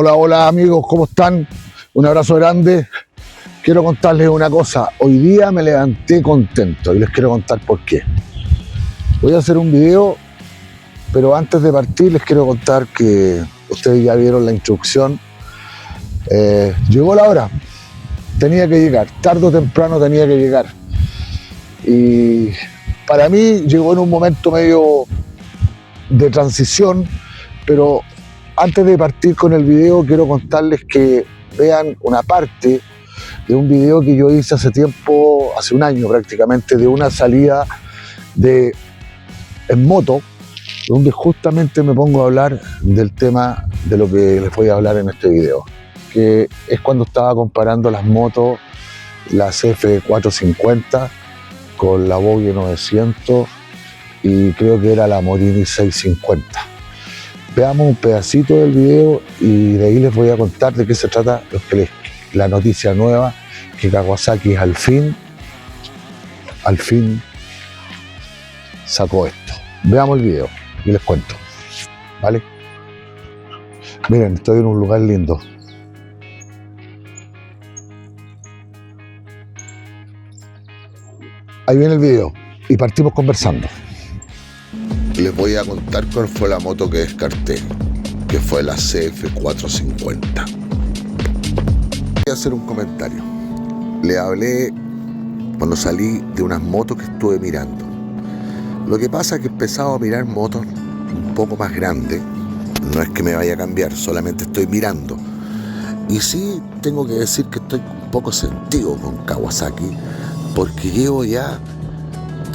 Hola, hola amigos, ¿cómo están? Un abrazo grande. Quiero contarles una cosa. Hoy día me levanté contento y les quiero contar por qué. Voy a hacer un video, pero antes de partir les quiero contar que ustedes ya vieron la instrucción. Llegó la hora. Tenía que llegar. Tarde o temprano tenía que llegar. Y para mí llegó en un momento medio de transición, pero antes de partir con el video quiero contarles que vean una parte de un video que yo hice hace tiempo, hace un año prácticamente, de una salida en moto, donde justamente me pongo a hablar del tema de lo que les voy a hablar en este video, que es cuando estaba comparando las motos, la CF450 con la Vogue 900 y creo que era la Morini 650. Veamos un pedacito del video y de ahí les voy a contar de qué se trata la noticia nueva, que Kawasaki al fin sacó esto. Veamos el video y les cuento, ¿vale? Miren, estoy en un lugar lindo. Ahí viene el video y partimos conversando. Les voy a contar cuál fue la moto que descarté, que fue la CF450. Voy a hacer un comentario. Le hablé cuando salí de unas motos que estuve mirando. Lo que pasa es que he empezado a mirar motos un poco más grandes. No es que me vaya a cambiar, solamente estoy mirando. Y sí tengo que decir que estoy un poco sentido con Kawasaki, porque llevo ya,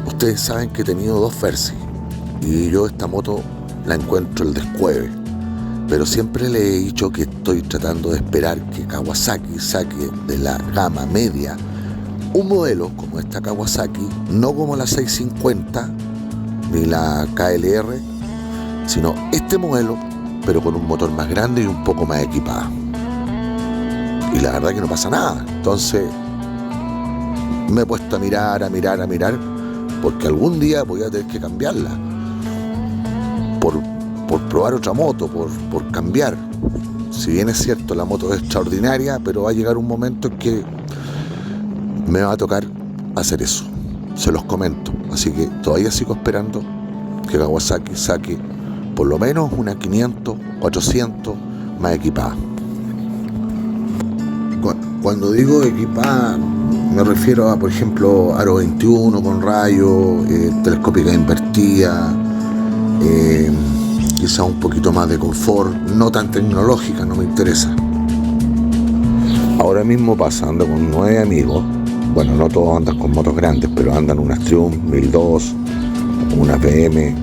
ustedes saben que he tenido dos Versys. Y yo esta moto la encuentro el descueve, pero siempre le he dicho que estoy tratando de esperar que Kawasaki saque de la gama media un modelo como esta Kawasaki, no como la 650 ni la KLR, sino este modelo, pero con un motor más grande y un poco más equipado. Y la verdad que no pasa nada. Entonces me he puesto a mirar, porque algún día voy a tener que cambiarla. Por probar otra moto, por cambiar. Si bien es cierto, la moto es extraordinaria, pero va a llegar un momento en que me va a tocar hacer eso. Se los comento. Así que todavía sigo esperando que Kawasaki saque por lo menos una 500, 400 más equipada. Cuando digo equipada, me refiero a, por ejemplo, aro 21 con rayo, telescópica invertida, quizá un poquito más de confort, no tan tecnológica, no me interesa. Ahora mismo ando con 9 amigos, bueno, no todos andan con motos grandes, pero andan unas Triumph 1002, unas BM.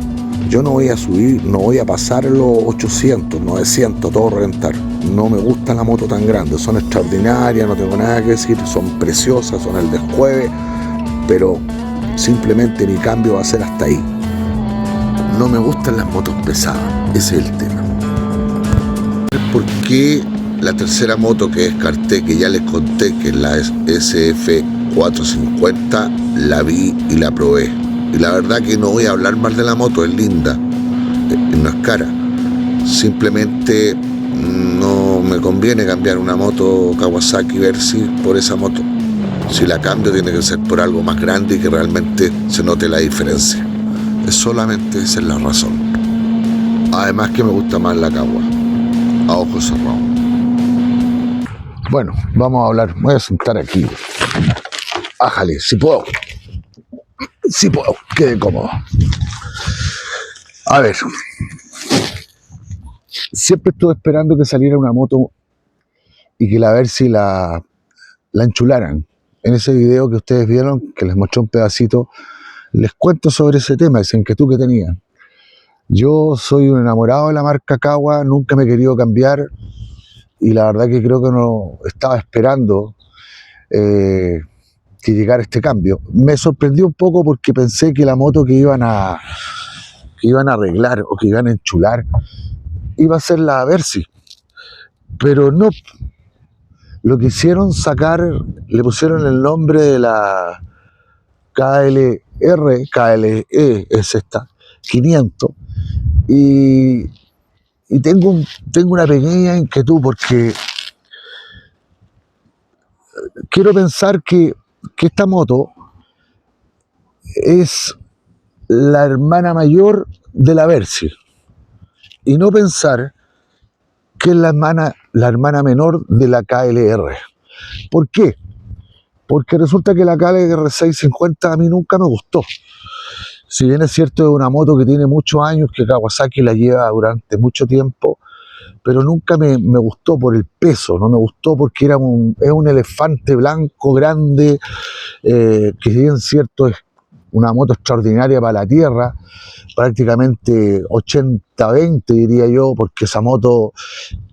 Yo no voy a subir, no voy a pasar los 800, 900, todo reventar. No me gusta la moto tan grande, son extraordinarias, no tengo nada que decir, son preciosas, son el descueve, pero simplemente mi cambio va a ser hasta ahí. No me gustan las motos pesadas, ese es el tema. ¿Por qué la tercera moto que descarté, que ya les conté, que es la SF450, la vi y la probé? Y la verdad que no voy a hablar mal de la moto, es linda, no es cara. Simplemente no me conviene cambiar una moto Kawasaki Versys por esa moto. Si la cambio tiene que ser por algo más grande y que realmente se note la diferencia. Es solamente esa es la razón. Además que me gusta más la Kawa, a ojos cerrados. Bueno, vamos a hablar. Voy a sentar aquí. Ájale, si puedo. Si puedo, quede cómodo. A ver. Siempre estuve esperando que saliera una moto y que la Versys la enchularan. En ese video que ustedes vieron, que les mostré un pedacito, les cuento sobre ese tema, esa inquietud que tenía. Yo soy un enamorado de la marca Kawa, nunca me he querido cambiar y la verdad que creo que no estaba esperando que llegara este cambio. Me sorprendió un poco porque pensé que la moto que iban a arreglar o que iban a enchular iba a ser la Versys, pero no. Lo que hicieron sacar, le pusieron el nombre de la KLE es esta, 500, y Y tengo una pequeña inquietud porque quiero pensar que esta moto es la hermana mayor de la Versys y no pensar que es la hermana menor de la KLR. ¿Por qué? Porque resulta que la KLR 650 a mí nunca me gustó. Si bien es cierto, es una moto que tiene muchos años, que Kawasaki la lleva durante mucho tiempo, pero nunca me gustó por el peso, no me gustó porque es un elefante blanco grande, que si bien es cierto es una moto extraordinaria para la tierra, prácticamente 80-20 diría yo, porque esa moto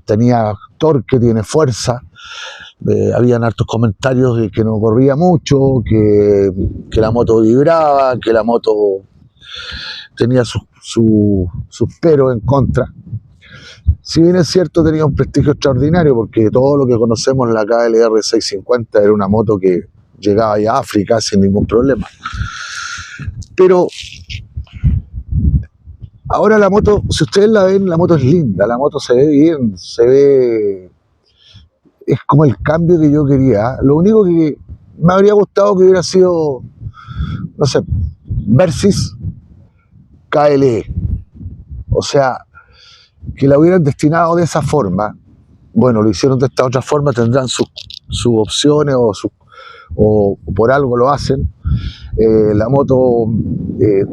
tenía torque, tiene fuerza. Habían hartos comentarios de que no corría mucho, que la moto vibraba, que la moto tenía sus peros en contra. Si bien es cierto, tenía un prestigio extraordinario, porque todo lo que conocemos en la KLR 650 era una moto que llegaba ya a África sin ningún problema. Pero ahora la moto, si ustedes la ven, la moto es linda, la moto se ve bien, es como el cambio que yo quería. Lo único que me habría gustado que hubiera sido, no sé, Versys KLE. O sea, que la hubieran destinado de esa forma. Bueno, lo hicieron de esta otra forma, tendrán sus opciones o por algo lo hacen. La moto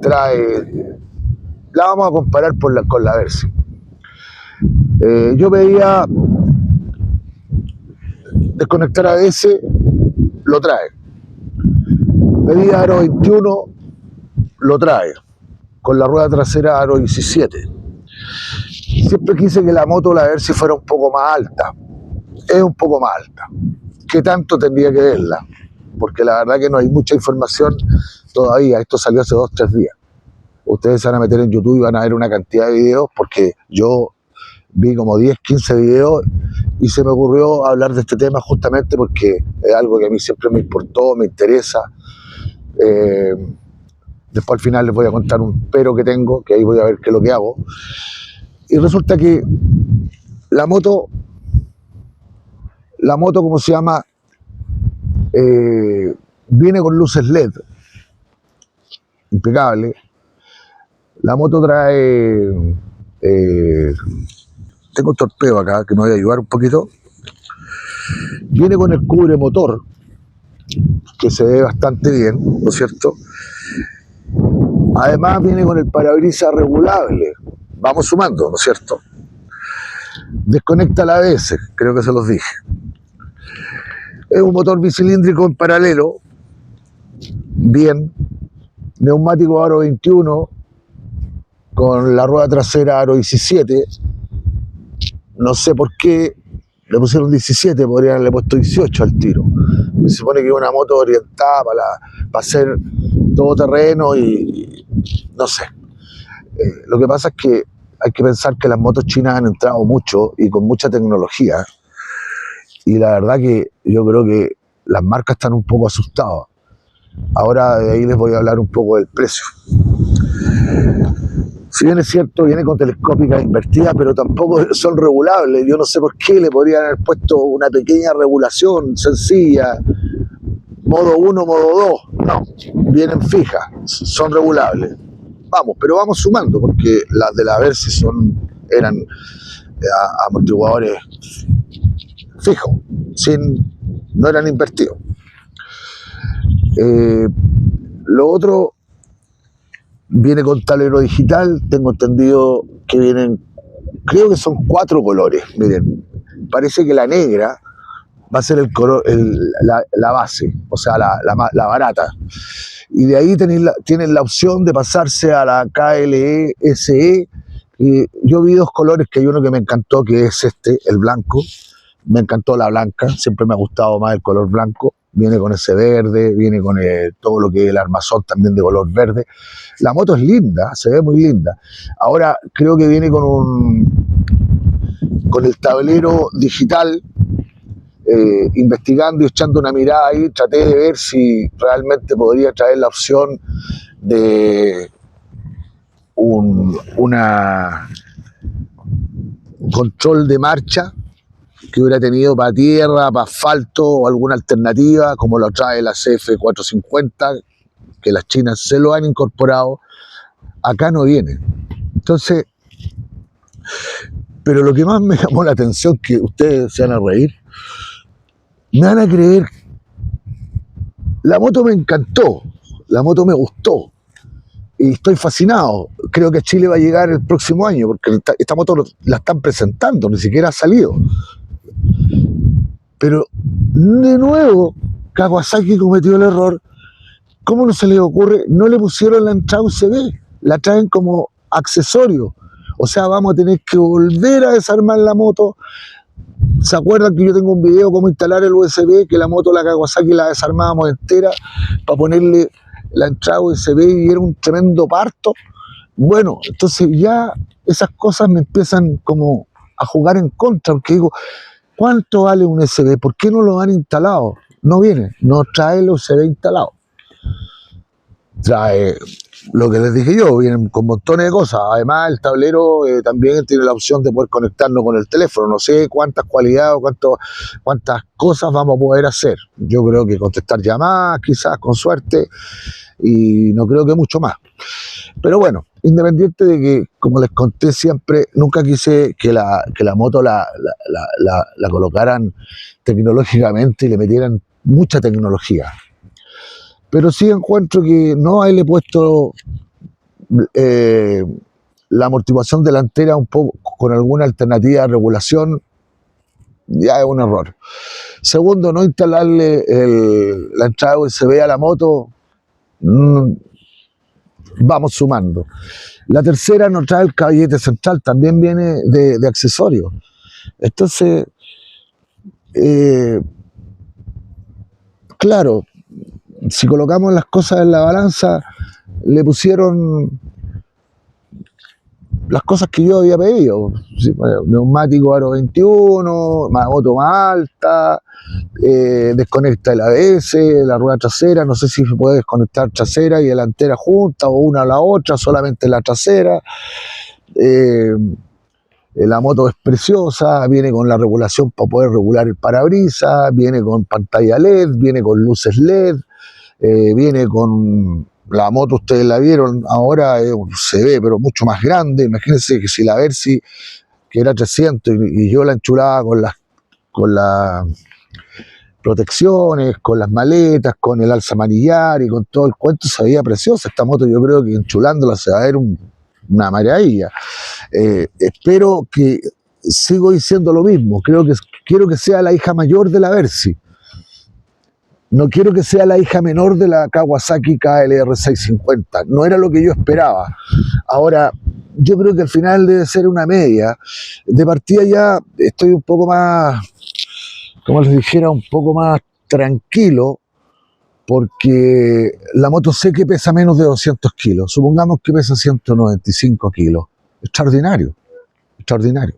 trae, la vamos a comparar con la Versys. Yo veía desconectar ABS, lo trae. Pedía aro 21, lo trae. Con la rueda trasera aro 17. Siempre quise que la moto, la Versys, fuera un poco más alta. Es un poco más alta. ¿Qué tanto tendría que verla? Porque la verdad que no hay mucha información todavía. Esto salió hace 2-3 días. Ustedes se van a meter en YouTube y van a ver una cantidad de videos, porque yo vi como 10-15 videos y se me ocurrió hablar de este tema justamente porque es algo que a mí siempre me importó, me interesa. Después al final les voy a contar un pero que tengo, que ahí voy a ver qué es lo que hago. Y resulta que la moto, ¿cómo se llama? Viene con luces LED, impecable. La moto trae, tengo un torpedo acá que me voy a ayudar un poquito. Viene con el cubre motor, que se ve bastante bien, ¿no es cierto? Además viene con el parabrisas regulable. Vamos sumando, ¿no es cierto? Desconecta la ABS, creo que se los dije. Es un motor bicilíndrico en paralelo, bien. Neumático aro 21, con la rueda trasera aro 17. No sé por qué le pusieron 17, podrían haberle puesto 18 al tiro. Se supone que es una moto orientada para hacer todo terreno y no sé. Lo que pasa es que hay que pensar que las motos chinas han entrado mucho y con mucha tecnología. Y la verdad que yo creo que las marcas están un poco asustadas. Ahora de ahí les voy a hablar un poco del precio. Si bien es cierto, viene con telescópicas invertidas, pero tampoco son regulables. Yo no sé por qué le podrían haber puesto una pequeña regulación sencilla. Modo 1, modo 2. No, vienen fijas, son regulables. Vamos, pero vamos sumando, porque las de la Versys eran amortiguadores fijos, no eran invertidos. Lo otro, viene con tablero digital. Tengo entendido que vienen, creo que son 4 colores. Miren, parece que la negra va a ser la base, o sea, la barata. Y de ahí tienen la opción de pasarse a la KLE SE. Y yo vi 2 colores, que hay uno que me encantó, que es el blanco. Me encantó la blanca, siempre me ha gustado más el color blanco. Viene con ese verde, viene con todo lo que es el armazón también de color verde. La moto es linda, se ve muy linda. Ahora creo que viene con el tablero digital. Investigando y echando una mirada ahí, traté de ver si realmente podría traer la opción de una control de marcha que hubiera tenido para tierra, para asfalto o alguna alternativa, como lo trae la CF450, que las chinas se lo han incorporado, acá no viene. Entonces, pero lo que más me llamó la atención, que ustedes se van a reír, me van a creer, la moto me encantó, la moto me gustó, y estoy fascinado. Creo que Chile va a llegar el próximo año, porque esta moto la están presentando, ni siquiera ha salido. Pero, de nuevo, Kawasaki cometió el error. ¿Cómo no se les ocurre? No le pusieron la entrada USB, la traen como accesorio. O sea, vamos a tener que volver a desarmar la moto. ¿Se acuerdan que yo tengo un video cómo instalar el USB? Que la moto, la Kawasaki, la desarmábamos entera para ponerle la entrada USB y era un tremendo parto. Bueno, entonces ya esas cosas me empiezan como a jugar en contra, porque digo, ¿cuánto vale un USB? ¿Por qué no lo han instalado? No viene, no trae el USB instalado. Trae lo que les dije yo, vienen con montones de cosas. Además, el tablero también tiene la opción de poder conectarnos con el teléfono. No sé cuántas cualidades o cuántas cosas vamos a poder hacer. Yo creo que contestar llamadas, quizás, con suerte, y no creo que mucho más. Pero bueno, independiente de que, como les conté siempre, nunca quise que la moto la colocaran tecnológicamente y le metieran mucha tecnología. Pero sí encuentro que no haberle puesto la amortiguación delantera un poco con alguna alternativa de regulación, ya es un error. Segundo, no instalarle la entrada USB a la moto, vamos sumando. La tercera, no trae el caballete central, también viene de accesorio. Entonces, claro, si colocamos las cosas en la balanza, le pusieron las cosas que yo había pedido. Sí, bueno, neumático aro 21, moto más alta, desconecta el ABS, la rueda trasera, no sé si se puede desconectar trasera y delantera juntas o una a la otra, solamente la trasera. La moto es preciosa, viene con la regulación para poder regular el parabrisas, viene con pantalla LED, viene con luces LED, viene con la moto, ustedes la vieron, ahora se ve, pero mucho más grande. Imagínense que si la Versy, que era 300, y yo la enchulaba con las protecciones, con las maletas, con el alza manillar y con todo el cuento, se veía preciosa. Esta moto yo creo que enchulándola se va a ver una maravilla. Espero que, sigo diciendo lo mismo, quiero que sea la hija mayor de la Versy. No quiero que sea la hija menor de la Kawasaki KLR 650. No era lo que yo esperaba. Ahora, yo creo que al final debe ser una media. De partida ya estoy un poco más, como les dijera, un poco más tranquilo, porque la moto sé que pesa menos de 200 kilos. Supongamos que pesa 195 kilos. Extraordinario, extraordinario.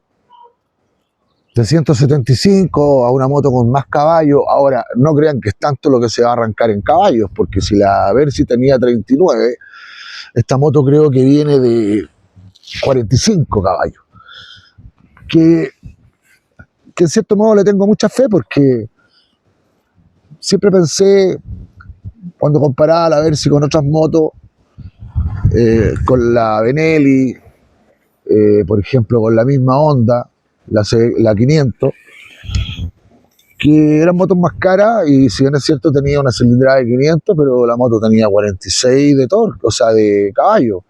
De 175 a una moto con más caballos. Ahora, no crean que es tanto lo que se va a arrancar en caballos, porque si la Versy tenía 39, esta moto creo que viene de 45 caballos. Que en cierto modo le tengo mucha fe, porque siempre pensé, cuando comparaba la Versy con otras motos, con la Benelli, por ejemplo, con la misma Honda, la 500, que eran motos más caras, y si bien es cierto tenía una cilindrada de 500, pero la moto tenía 46 de torque, o sea, de caballo.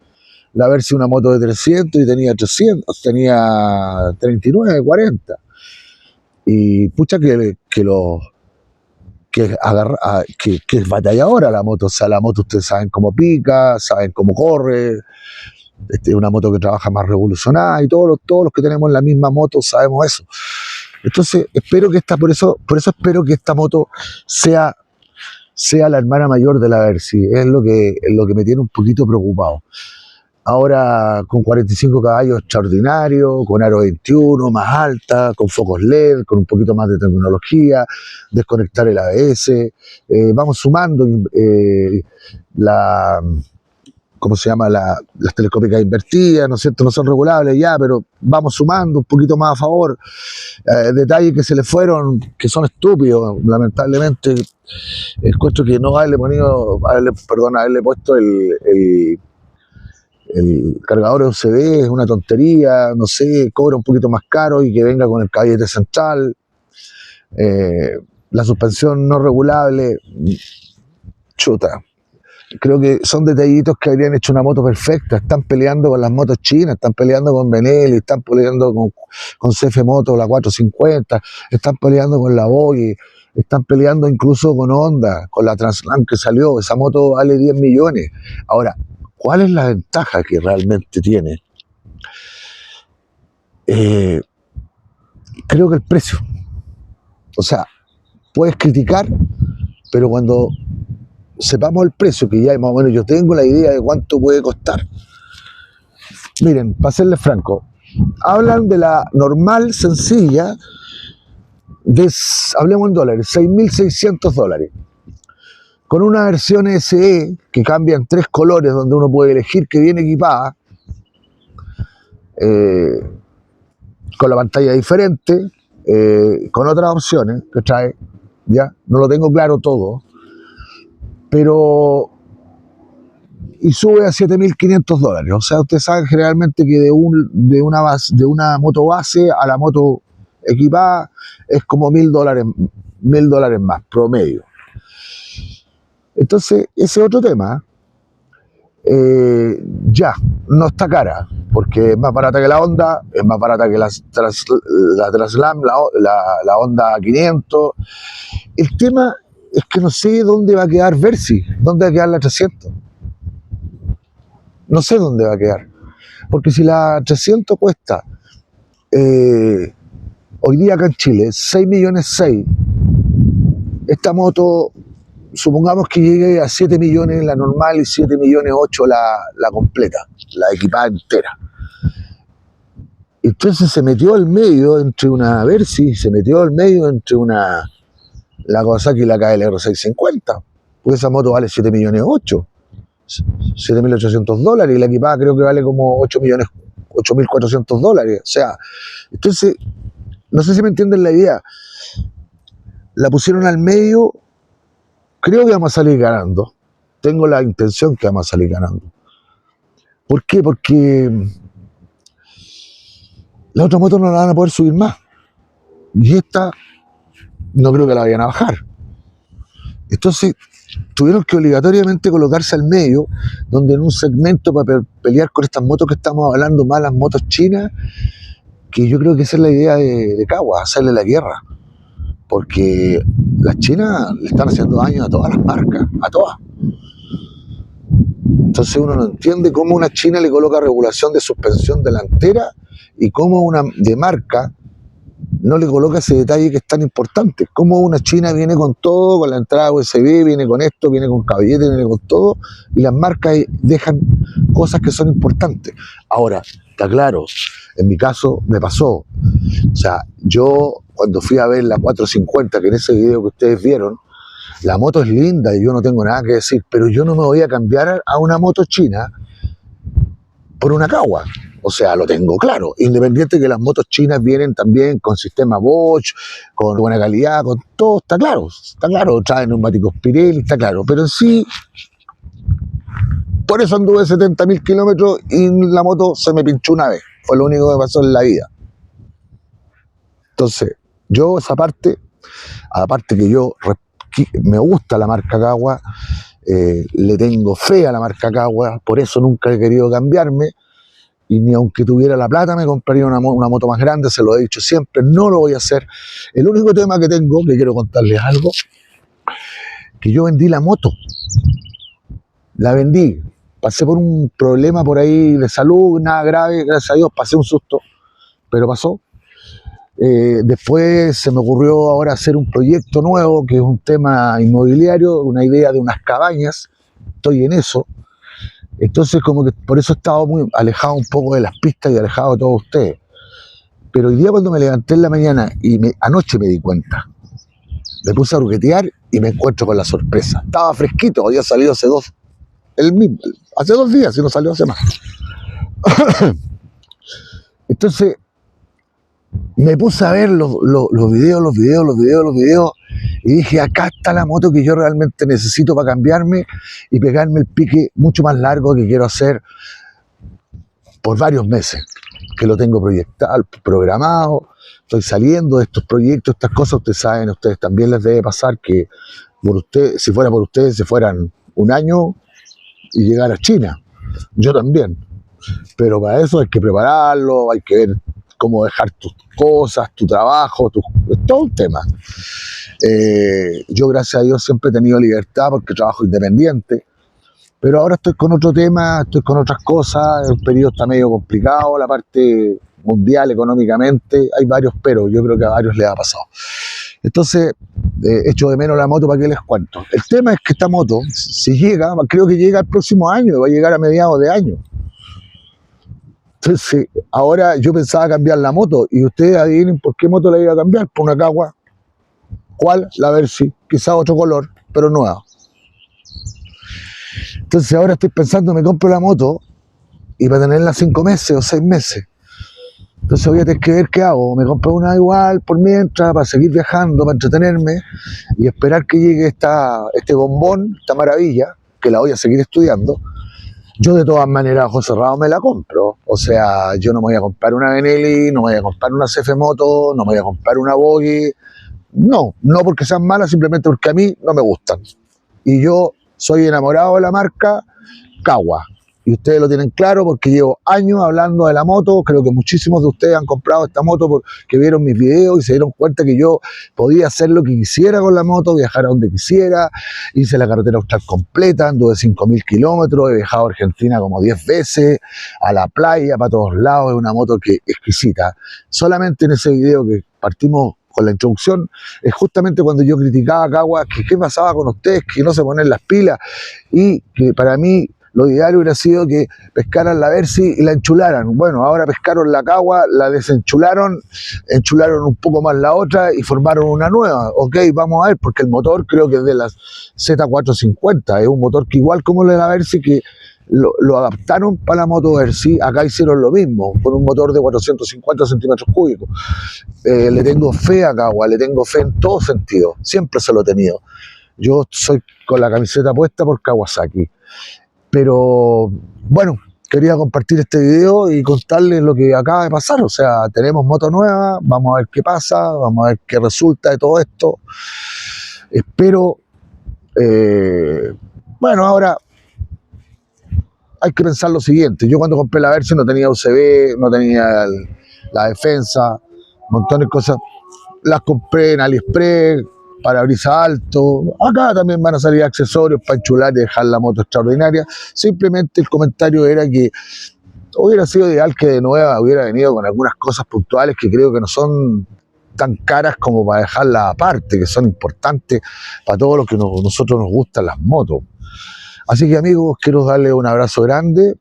La Versy una moto de 300 y tenía 300, tenía 39, 40. Y pucha que es batalladora la moto. O sea, la moto ustedes saben cómo pica, saben cómo corre. Es una moto que trabaja más revolucionada, y todos los que tenemos la misma moto sabemos eso. Entonces, espero que por eso espero que esta moto sea la hermana mayor de la Versy. Es lo que me tiene un poquito preocupado. Ahora, con 45 caballos, extraordinario, con aro 21, más alta, con focos LED, con un poquito más de tecnología, desconectar el ABS, vamos sumando ¿cómo se llama? Las telescópicas invertidas, ¿no es cierto? No son regulables ya, pero vamos sumando un poquito más a favor. Detalles que se le fueron, que son estúpidos, lamentablemente. Encuentro que no haberle puesto el cargador USB es una tontería, no sé, cobra un poquito más caro y que venga con el caballete central. La suspensión no regulable, chuta. Creo que son detallitos que habrían hecho una moto perfecta. Están peleando con las motos chinas, están peleando con Benelli, están peleando con CF Moto, la 450, están peleando con la Bogie, están peleando incluso con Honda, con la Translam que salió. Esa moto vale 10 millones. Ahora, ¿cuál es la ventaja que realmente tiene? Creo que el precio. O sea, puedes criticar, pero cuando sepamos el precio, que ya más o menos yo tengo la idea de cuánto puede costar. Miren, para serles franco, hablan de la normal, sencilla, hablemos en dólares, $6.600, con una versión SE que cambia en 3 colores, donde uno puede elegir, que viene equipada, con la pantalla diferente, con otras opciones que trae, ya, no lo tengo claro todo, pero y sube a $7.500. O sea, ustedes saben generalmente que de una moto base a la moto equipada es como $1.000 más promedio. Entonces, ese otro tema ya no está cara, porque es más barata que la Honda, es más barata que la Translam, la Honda 500. El tema es que no sé dónde va a quedar Versys, dónde va a quedar la 300. No sé dónde va a quedar. Porque si la 300 cuesta hoy día acá en Chile 6,6 millones, esta moto, supongamos que llegue a 7 millones la normal y 7,8 millones la completa, la equipada entera. Entonces se metió al medio entre una Versys, se metió al medio entre la Kawasaki y la KLR 650, pues esa moto vale 7,8 millones, $7.800, y la equipada creo que vale como 8.400. O sea, entonces, no sé si me entienden la idea. La pusieron al medio, creo que vamos a salir ganando. Tengo la intención que vamos a salir ganando. ¿Por qué? Porque la otra moto no la van a poder subir más. Y esta no creo que la vayan a bajar. Entonces, tuvieron que obligatoriamente colocarse al medio, donde en un segmento para pelear con estas motos que estamos hablando, más las motos chinas, que yo creo que esa es la idea de Kawa, hacerle la guerra. Porque las chinas le están haciendo daño a todas las marcas, a todas. Entonces uno no entiende cómo una china le coloca regulación de suspensión delantera y cómo una de marca no le coloca ese detalle que es tan importante. Como una china viene con todo, con la entrada USB, viene con esto, viene con caballete, viene con todo, y las marcas dejan cosas que son importantes. Ahora, está claro, en mi caso me pasó. O sea, yo cuando fui a ver la 450, que en ese video que ustedes vieron, la moto es linda y yo no tengo nada que decir, pero yo no me voy a cambiar a una moto china por una Kawa. O sea, lo tengo claro, independiente que las motos chinas vienen también con sistema Bosch, con buena calidad, con todo, está claro, traen neumáticos Pirelli, está claro, pero en sí, por eso anduve 70.000 kilómetros y la moto se me pinchó una vez, fue lo único que pasó en la vida. Entonces, yo esa parte, aparte que yo me gusta la marca Kawa, le tengo fe a la marca Kawa, por eso nunca he querido cambiarme. Y ni aunque tuviera la plata me compraría una moto más grande, se lo he dicho siempre, no lo voy a hacer. El único tema que tengo, que quiero contarles algo, que yo vendí la moto. La vendí, pasé por un problema por ahí de salud, nada grave, gracias a Dios, pasé un susto, pero pasó. Después se me ocurrió ahora hacer un proyecto nuevo, que es un tema inmobiliario, una idea de unas cabañas, estoy en eso. Entonces como que por eso he estado muy alejado un poco de las pistas y alejado de todos ustedes. Pero hoy día cuando me levanté en la mañana y anoche me di cuenta, me puse a ruquetear y me encuentro con la sorpresa. Estaba fresquito, había salido hace el mismo, hace 2 días, si no salió hace más. Entonces, me puse a ver los videos, y dije, acá está la moto que yo realmente necesito para cambiarme y pegarme el pique mucho más largo que quiero hacer por varios meses, que lo tengo proyectado, programado, estoy saliendo de estos proyectos, estas cosas, ustedes saben, a ustedes también les debe pasar que por usted, si fuera por ustedes, se fueran un año y llegar a China. Yo también. Pero para eso hay que prepararlo, hay que ver cómo dejar tus cosas, tu trabajo, es todo un tema. Yo, gracias a Dios, siempre he tenido libertad porque trabajo independiente, pero ahora estoy con otro tema, estoy con otras cosas, el periodo está medio complicado, la parte mundial, económicamente, hay varios pero, yo creo que a varios les ha pasado. Entonces, echo de menos la moto, ¿para qué les cuento? El tema es que esta moto, si llega, creo que llega el próximo año, va a llegar a mediados de año. Entonces, ahora yo pensaba cambiar la moto, y ustedes adivinen por qué moto la iba a cambiar, por una Kawa. ¿Cuál? La Versys, quizá otro color, pero nueva. Entonces ahora estoy pensando, me compro la moto, y para tenerla 5 meses o 6 meses. Entonces voy a tener que ver qué hago. Me compro una igual por mientras, para seguir viajando, para entretenerme, y esperar que llegue este bombón, esta maravilla, que la voy a seguir estudiando. Yo de todas maneras, ojos cerrados, me la compro. O sea, yo no me voy a comprar una Benelli, no me voy a comprar una CF Moto, no me voy a comprar una Bogie. No porque sean malas, simplemente porque a mí no me gustan. Y yo soy enamorado de la marca Kawa. Y ustedes lo tienen claro porque llevo años hablando de la moto. Creo que muchísimos de ustedes han comprado esta moto porque vieron mis videos y se dieron cuenta que yo podía hacer lo que quisiera con la moto, viajar a donde quisiera. Hice la carretera austral completa, anduve 5.000 kilómetros, he viajado a Argentina como 10 veces, a la playa, para todos lados. Es una moto que es exquisita. Solamente en ese video que partimos con la introducción, es justamente cuando yo criticaba a Kawa, que qué pasaba con ustedes, que no se ponen las pilas, y que para mí lo ideal hubiera sido que pescaran la Versys y la enchularan. Bueno, ahora pescaron la Kawa, la desenchularon, enchularon un poco más la otra y formaron una nueva. Ok, vamos a ver, porque el motor creo que es de la Z450, es un motor que igual como el de la Versys, que lo adaptaron para la moto Versys. Acá hicieron lo mismo, con un motor de 450 centímetros cúbicos. Le tengo fe a Kawa, le tengo fe en todo sentido, siempre se lo he tenido. Yo soy con la camiseta puesta por Kawasaki. Pero bueno, quería compartir este video y contarles lo que acaba de pasar. O sea, tenemos moto nueva, vamos a ver qué pasa, vamos a ver qué resulta de todo esto. Espero, bueno, ahora hay que pensar lo siguiente. Yo cuando compré la Versys no tenía UCB, no tenía la defensa, montones de cosas. Las compré en AliExpress, parabrisas alto. Acá también van a salir accesorios para enchular y dejar la moto extraordinaria. Simplemente el comentario era que hubiera sido ideal que de nueva hubiera venido con algunas cosas puntuales que creo que no son tan caras como para dejarlas aparte, que son importantes para todos los que nosotros nos gustan las motos. Así que, amigos, quiero darles un abrazo grande,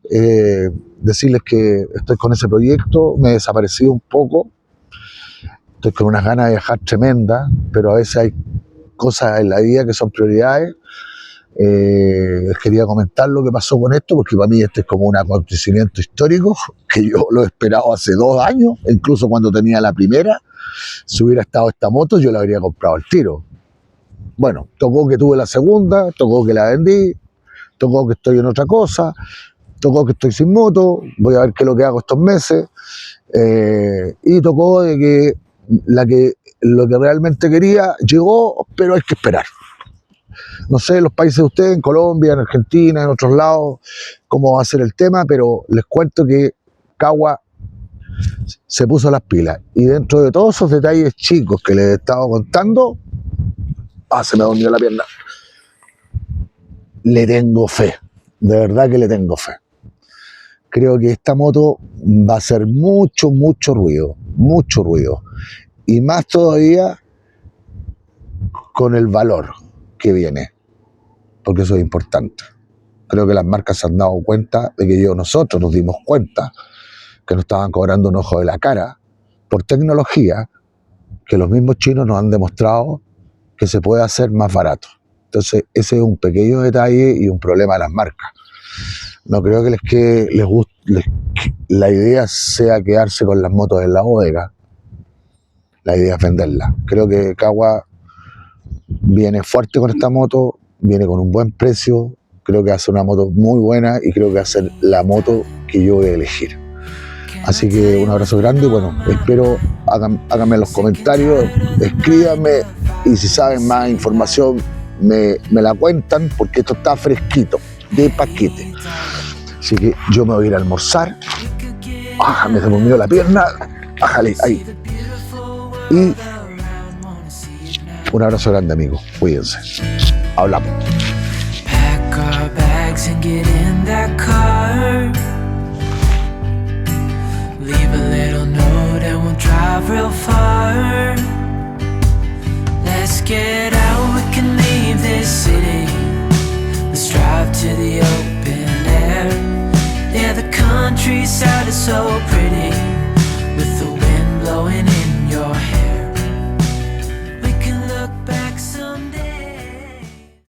decirles que estoy con ese proyecto, me he desaparecido un poco. Estoy con unas ganas de viajar tremendas, pero a veces hay cosas en la vida que son prioridades. Les quería comentar lo que pasó con esto, porque para mí este es como un acontecimiento histórico, que yo lo he esperado hace 2 años, incluso cuando tenía la primera. Si hubiera estado esta moto, yo la habría comprado al tiro. Bueno, tocó que tuve la segunda, tocó que la vendí, tocó que estoy en otra cosa, tocó que estoy sin moto, voy a ver qué es lo que hago estos meses, y tocó de que lo que realmente quería llegó, pero hay que esperar. No sé, en los países de ustedes, en Colombia, en Argentina, en otros lados, cómo va a ser el tema, pero les cuento que Kawa se puso las pilas. Y dentro de todos esos detalles chicos que les he estado contando, se me durmió la pierna. Le tengo fe, de verdad que le tengo fe. Creo que esta moto va a hacer mucho ruido, y más todavía con el valor que viene, porque eso es importante. Creo que las marcas se han dado cuenta de que nosotros nos dimos cuenta que nos estaban cobrando un ojo de la cara por tecnología que los mismos chinos nos han demostrado que se puede hacer más barato. Entonces ese es un pequeño detalle y un problema de las marcas. No creo que les guste, la idea sea quedarse con las motos en la bodega. La idea es venderla. Creo que Kawa viene fuerte con esta moto, viene con un buen precio. Creo que va a ser una moto muy buena y creo que va a ser la moto que yo voy a elegir. Así que un abrazo grande. Bueno, espero, háganme en los comentarios, escríbanme y si saben más información me la cuentan, porque esto está fresquito, de paquete. Así que yo me voy a ir a almorzar. Me se me movió la pierna. Bájale, ahí. Y un abrazo grande, amigos. Cuídense. Hablamos. Pack our bags and get in that car. Leave a little note and we'll drive real far. Let's get